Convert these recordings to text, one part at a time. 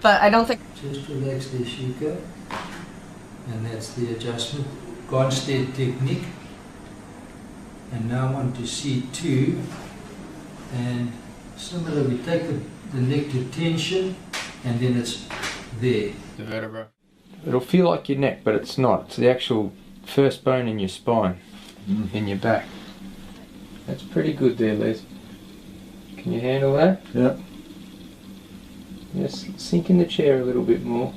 but I don't think... Just relax there, Shiko. And that's the adjustment. Gonstead technique. And now on to C2. And similar, we take the neck to tension, and then it's there. The vertebra. It'll feel like your neck, but it's not. It's the actual first bone in your spine, in your back. That's pretty good there, Les. Can you handle that? Yeah. Just sink in the chair a little bit more.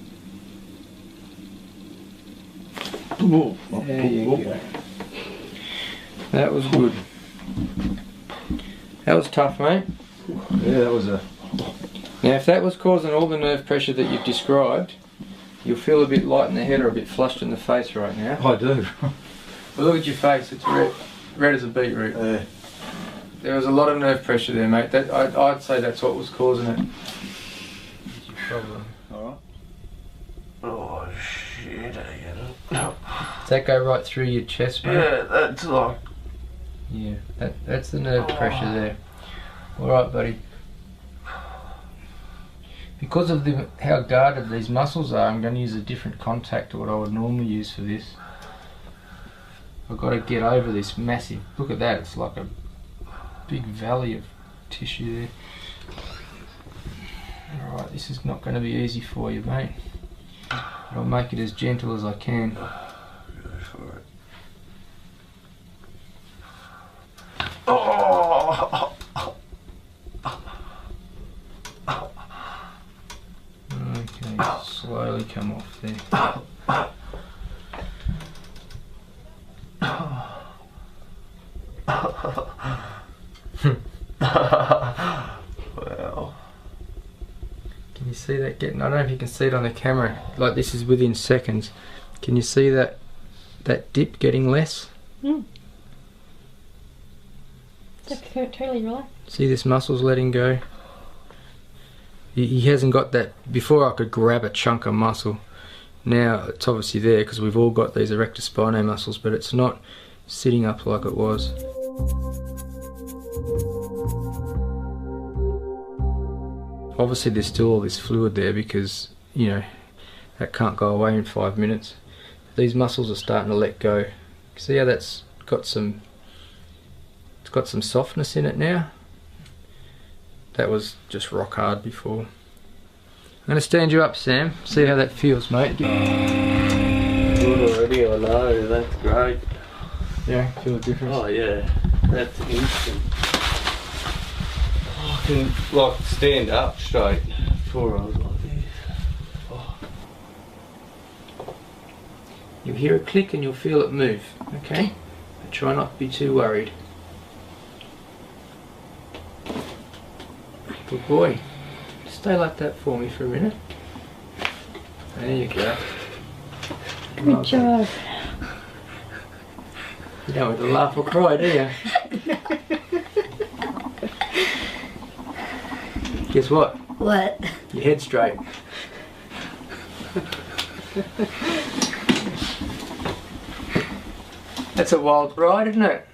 There you go. That was good. That was tough, mate. Yeah, that was a... Now if that was causing all the nerve pressure that you've described, you'll feel a bit light in the head or a bit flushed in the face right now. I do. But look at your face, it's red as a beetroot. Yeah. There was a lot of nerve pressure there, mate. I'd say that's what was causing it. Alright. Oh shit, I get it. Does that go right through your chest, mate? Yeah, that's like... Yeah, that's the nerve pressure there. Alright, buddy. Because of how guarded these muscles are, I'm going to use a different contact to what I would normally use for this. I've got to get over this massive... Look at that, it's like a big valley of tissue there. Alright, this is not going to be easy for you, mate. But I'll make it as gentle as I can. Go for it. Oh! Okay, slowly come off there. Wow. Can you see that getting? I don't know if you can see it on the camera. Like this is within seconds. Can you see that dip getting less? Totally relaxed. See this muscle's letting go. He hasn't got that. Before I could grab a chunk of muscle. Now it's obviously there because we've all got these erector spinae muscles, but it's not sitting up like it was. Obviously there's still all this fluid there because, you know, that can't go away in 5 minutes. These muscles are starting to let go. See how that's got some, it's got some softness in it now? That was just rock hard before. I'm going to stand you up, Sam, see how that feels, mate. Good already, I know, that's great. Yeah, feel a difference? Oh yeah, that's instant. I can like stand up straight before I was like this. Oh. You'll hear a click and you'll feel it move, okay? But try not to be too worried. Good boy. Stay like that for me for a minute. There you go. Good job. You don't want to laugh or cry, do you? Guess what? What? Your head's straight. That's a wild ride, isn't it?